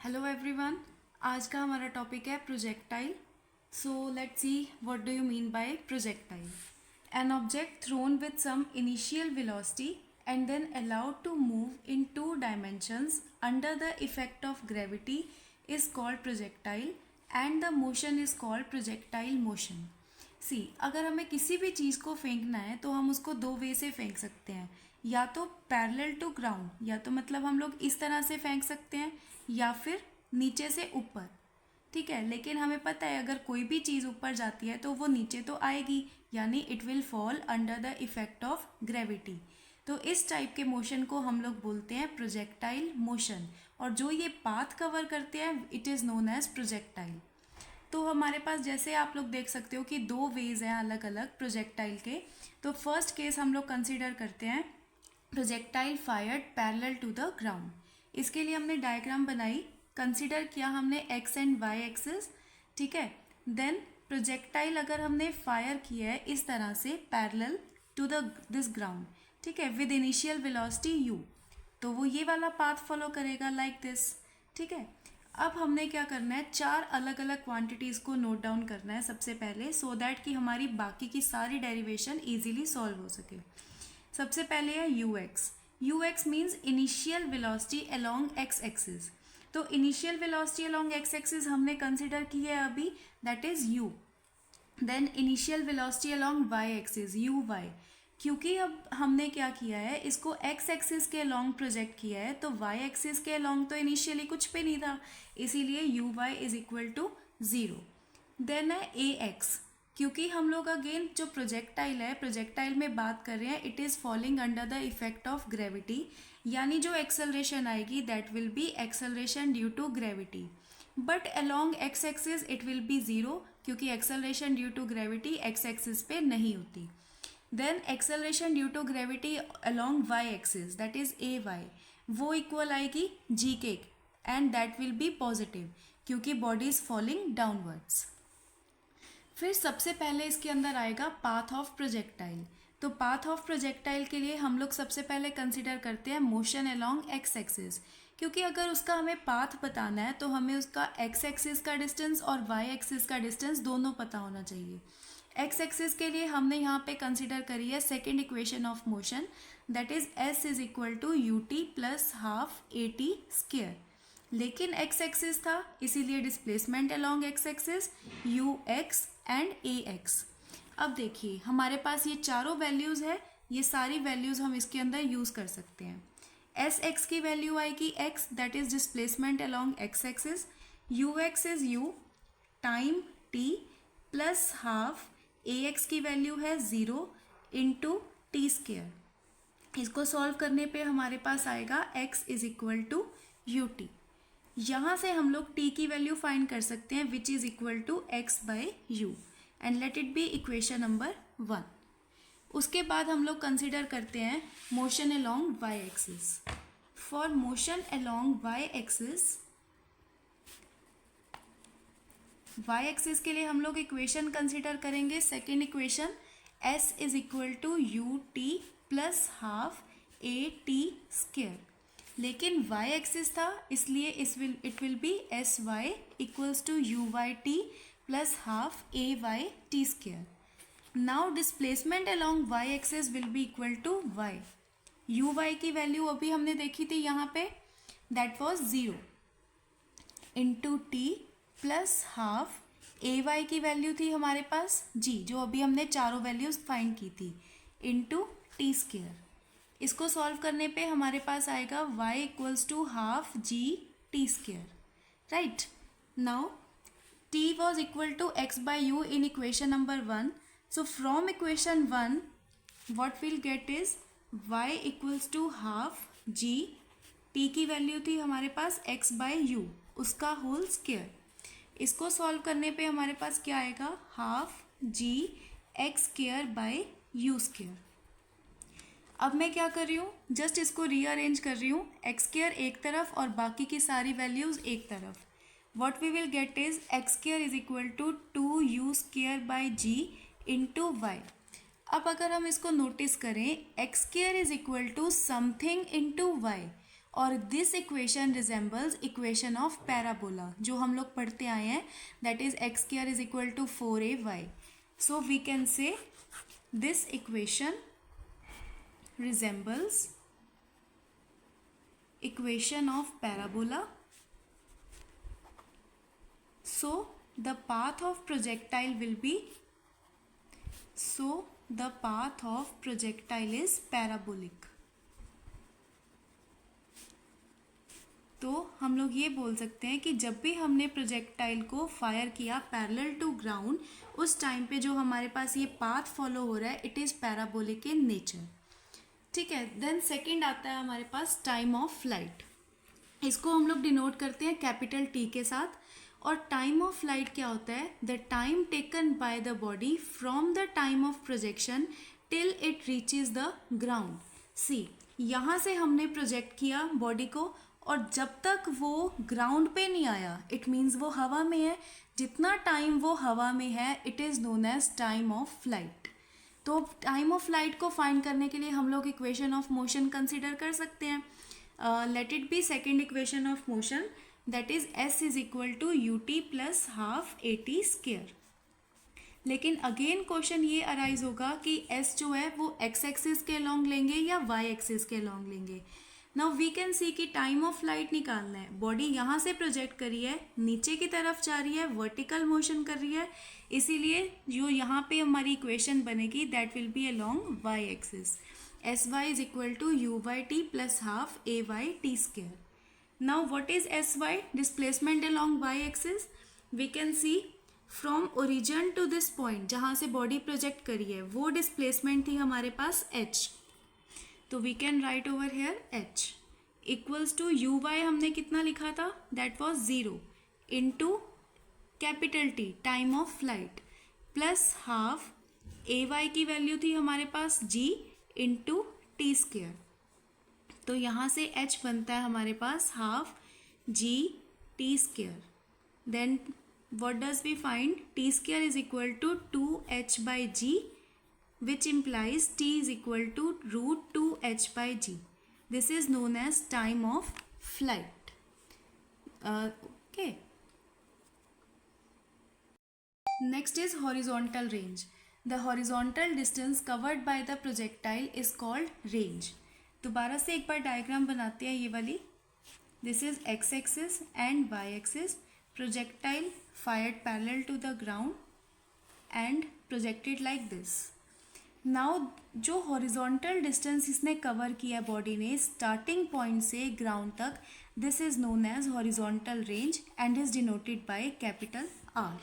Hello everyone. आज का हमारा टॉपिक है projectile. So let's see what do you mean by projectile. An object thrown with some initial velocity and then allowed to move in two dimensions under the effect of gravity is called projectile and the motion is called projectile motion. See, अगर हमें किसी भी चीज़ को फेंकना है तो हम उसको दो वे से फेंक सकते हैं, या तो पैरेलल टू ग्राउंड, या तो मतलब हम लोग इस तरह से फेंक सकते हैं, या फिर नीचे से ऊपर। ठीक है, लेकिन हमें पता है अगर कोई भी चीज़ ऊपर जाती है तो वो नीचे तो आएगी, यानी it will fall under the effect of gravity. तो इस टाइप के मोशन को हम लोग बोलते हैं प्रोजेक्टाइल मोशन, और जो ये पाथ कवर करते हैं it is known as projectile. तो हमारे पास जैसे आप लोग देख सकते हो कि दो वेज हैं अलग अलग प्रोजेक्टाइल के। तो फर्स्ट केस हम लोग कंसीडर करते हैं projectile fired parallel to the ground. इसके लिए हमने डायग्राम बनाई, कंसीडर किया हमने एक्स एंड वाई एक्सिस। ठीक है, देन प्रोजेक्टाइल अगर हमने फायर किया है इस तरह से parallel to the this ground, ठीक है, विद इनिशियल वेलोसिटी यू, तो वो ये वाला पाथ फॉलो करेगा लाइक दिस। ठीक है, अब हमने क्या करना है, चार अलग अलग क्वांटिटीज़ को नोट डाउन करना है सबसे पहले, सो दैट कि हमारी बाकी की सारी डेरिवेशन इजीली सॉल्व हो सके। सबसे पहले है U X. U X means initial velocity along x axis. तो initial velocity along x axis हमने कंसिडर की है अभी, that is U. Then initial velocity along Y axis, U Y. क्योंकि अब हमने क्या किया है, इसको एक्स एक्सिस के अलोंग प्रोजेक्ट किया है, तो वाई एक्सिस के अलोंग तो इनिशियली कुछ भी नहीं था, इसीलिए U Y is equal to 0। Then है ए एक्स। क्योंकि हम लोग अगेन जो प्रोजेक्टाइल है, प्रोजेक्टाइल में बात कर रहे हैं, it is falling under the effect of gravity, यानी जो एक्सेलरेशन आएगी that will B acceleration due to gravity. But along x axis it will B 0, क्योंकि acceleration due to gravity x axis पे नहीं होती। Then acceleration due to gravity along Y axis, that is a Y, वो equal आएगी जी के, and that will B positive क्योंकि body is falling downwards. फिर सबसे पहले इसके अंदर आएगा पाथ ऑफ प्रोजेक्टाइल। तो पाथ ऑफ प्रोजेक्टाइल के लिए हम लोग सबसे पहले कंसिडर करते हैं मोशन अलोंग एक्स एक्सिस, क्योंकि अगर उसका हमें पाथ बताना है तो हमें उसका एक्स एक्सिस का डिस्टेंस और वाई एक्सिस का डिस्टेंस दोनों पता होना चाहिए। एक्स एक्सिस के लिए हमने यहाँ पे कंसिडर करी है second equation of motion, that is s is equal to u t plus half a t square. लेकिन एक्स एक्सिस था इसीलिए displacement along x axis u x and a x. अब देखिए हमारे पास ये चारों वैल्यूज़ है, ये सारी वैल्यूज़ हम इसके अंदर यूज़ कर सकते हैं। एस एक्स की वैल्यू आएगी x, that is displacement along x axis, u x is u time t plus half a x की वैल्यू है 0 इंटू टी स्क्वेयर। इसको सॉल्व करने पे हमारे पास आएगा x is equal to u t. यहाँ से हम लोग t की वैल्यू फाइंड कर सकते हैं which is equal to x by u, and let it be equation number 1। उसके बाद हम लोग कंसिडर करते हैं motion along y axis. For motion along y axis, y axis के लिए हम लोग इक्वेशन कंसिडर करेंगे second equation, s is equal to u t plus half a t square. लेकिन y एक्सिस था इसलिए it will be s y equals to you y t plus half A y t square. Now displacement along y axis will be equal to y। U y की value अभी हमने देखी थी यहाँ पे, that was 0 into t plus half A Y की value थी हमारे पास जी, जो अभी हमने चारों वैल्यूज फाइंड की थी, इंटू टी स्क्वेयर। इसको सॉल्व करने पे हमारे पास आएगा y equals to half g t square, right. Now t was equal to x by u in equation number 1. So from equation 1 what we'll get is y equals to half g, t की value थी हमारे पास x by u उसका whole square. इसको solve करने पे हमारे पास क्या आएगा, half g x square by u square. अब मैं क्या कर रही हूँ, जस्ट इसको रीअरेंज कर रही हूँ, एक्स स्क्वेयर एक तरफ और बाकी की सारी वैल्यूज़ एक तरफ। what we will get is x square is equal to 2u square by g into y। अब अगर हम इसको नोटिस करें, x square is equal to something into y, और this equation resembles equation of parabola जो हम लोग पढ़ते आए हैं, that is x square is equal to 4ay. So we can say this equation resembles equation of parabola. So the path of projectile will be, so the path of projectile is parabolic. तो हम लोग ये बोल सकते हैं कि जब भी हमने प्रोजेक्टाइल को फायर किया पैरेलल टू ग्राउंड, उस टाइम पे जो हमारे पास ये पाथ फॉलो हो रहा है it is parabolic in nature. ठीक है. देन सेकंड आता है हमारे पास टाइम ऑफ फ्लाइट. इसको हम लोग डिनोट करते हैं कैपिटल टी के साथ. और टाइम ऑफ फ्लाइट क्या होता है? The time taken by the body from the time of projection till it reaches the ground. See, यहाँ से हमने प्रोजेक्ट किया बॉडी को और जब तक वो ग्राउंड पे नहीं आया, इट मीन्स वो हवा में है, जितना टाइम वो हवा में है it is known as time of flight. तो टाइम ऑफ फ्लाइट को फाइंड करने के लिए हम लोग इक्वेशन ऑफ मोशन कंसिडर कर सकते हैं. Let it be second equation of motion, that is s is equal to u t plus half a t square. लेकिन अगेन क्वेश्चन ये अराइज होगा कि एस जो है वो एक्स एक्सिस के अलॉन्ग लेंगे या वाई एक्सिस के अलॉन्ग लेंगे. नाउ वी कैन सी कि टाइम ऑफ फ्लाइट निकालना है. बॉडी यहाँ से प्रोजेक्ट करी है, नीचे की तरफ जा रही है, वर्टिकल मोशन कर रही है, इसीलिए जो यहाँ पे हमारी इक्वेशन बनेगी that will be along Y axis. S y is equal to you y t plus half A y t square. Now what is s y? Displacement along Y axis. We can see from origin to this point जहाँ से body project करी है वो displacement थी हमारे पास h. तो we can write over here h equals to you Y हमने कितना लिखा था? That was 0 into capital T time of flight plus half A Y की वैल्यू थी हमारे पास g इंटू टी स्क्वेयर. तो यहाँ से h बनता है हमारे पास half g T square. Then what does we find? T square is equal to 2h by g, which implies t is equal to root 2h by g. This is known as time of flight. Okay. Next is horizontal range. The horizontal distance covered by the projectile is called range. दोबारा से एक बार diagram बनाते हैं ये वाली. This is x axis and y axis. Projectile fired parallel to the ground and projected like this. Now जो horizontal distance इसने cover किया बॉडी ने starting point से ground तक, this is known as horizontal range and is denoted by capital R.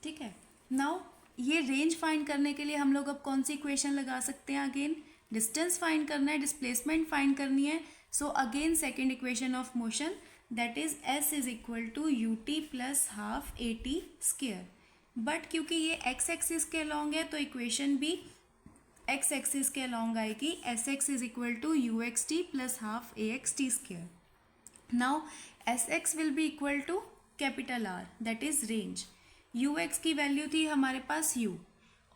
ठीक है. Now ये range find करने के लिए हम लोग अब कौन सी equation लगा सकते हैं? Again distance find करना है, displacement find करनी है. So again second equation of motion, that is s is equal to ut plus half at square. But क्योंकि ये x एक्सिस के अलॉन्ग है तो इक्वेशन भी x एक्सिस के अलॉन्ग आएगी. S x is equal to u x t plus half a x t square. Now s x will be equal to capital R, that is range. U x की value थी हमारे पास u,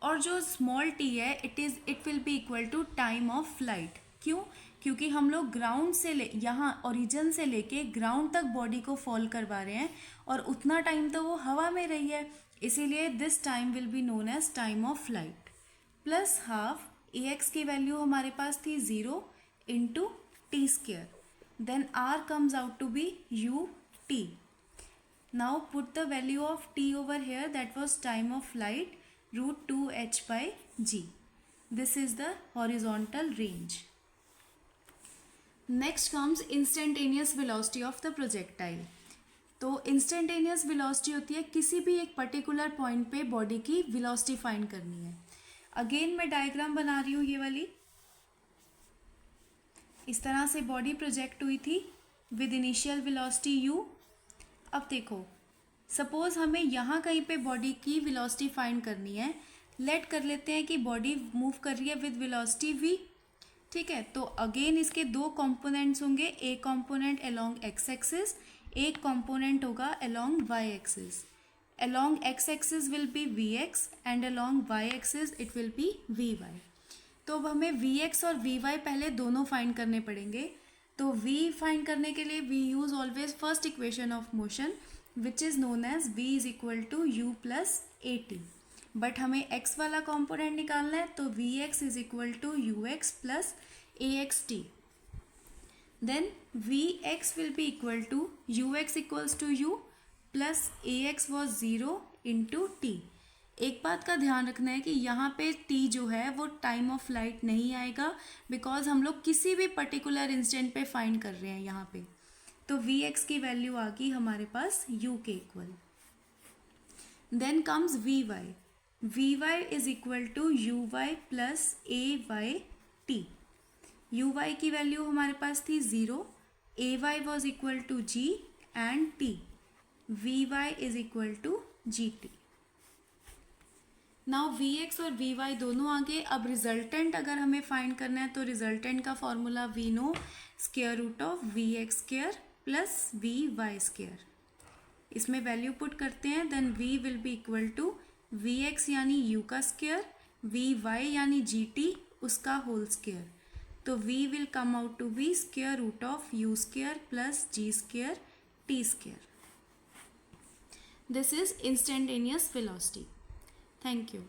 और जो small t है it will be equal to time of flight. क्यों? क्योंकि हम लोग ग्राउंड से यहाँ ओरिजिन से लेके ग्राउंड तक बॉडी को फॉल करवा रहे हैं और उतना टाइम तो वो हवा में रही है, इसीलिए this time will be known as time of flight. Plus half a x की वैल्यू हमारे पास थी 0 into T square. Then R comes out to be u t. Now put the value of t over here, that was time of flight root 2h by g. This is the horizontal range. Next comes instantaneous velocity of the projectile. तो instantaneous velocity होती है किसी भी एक particular point पे body की velocity find करनी है. अगेन मैं डायग्राम बना रही हूँ ये वाली. इस तरह से बॉडी प्रोजेक्ट हुई थी विद इनिशियल वेलोसिटी u. अब देखो सपोज हमें यहाँ कहीं पे बॉडी की वेलोसिटी फाइंड करनी है. लेट कर लेते हैं कि बॉडी मूव कर रही है विद वेलोसिटी v. ठीक है. तो अगेन इसके दो कंपोनेंट्स होंगे, एक कंपोनेंट अलोंग एक्स एक्सिस, एक कंपोनेंट होगा along Y axis. Along x axis will be v x and along Y axis it will be v y. तो अब हमें वी एक्स और वी वाई पहले दोनों फाइंड करने पड़ेंगे. तो v फाइंड करने के लिए we use always first equation of motion which is known as v is equal to u plus a t. But हमें x वाला कॉम्पोनेंट निकालना है, तो vx is equal to ux plus a x t. Then vx will be equal to ux equals to u plus a x was 0 into t. एक बात का ध्यान रखना है कि यहाँ पे t जो है वो टाइम ऑफ फ्लाइट नहीं आएगा, बिकॉज हम लोग किसी भी पर्टिकुलर इंस्टेंट पे फाइंड कर रहे हैं यहाँ पे. तो vx की वैल्यू आ गई हमारे पास u के equal. Then comes vy is equal to uy plus a y t. uy की वैल्यू हमारे पास थी 0, ay was equal to g and t. vy is equal to gt. Now vx और vy दोनों आ गए. अब रिजल्टेंट अगर हमें फाइंड करना है तो रिजल्टेंट का formula we know, square root of vx square plus vy square. इसमें वैल्यू पुट करते हैं. Then v will be equal to vx यानी u का स्क्वायर, vy यानी gt उसका होल स्क्वायर. तो v will come out to be square root of u square plus g square t square. This is instantaneous velocity. Thank you.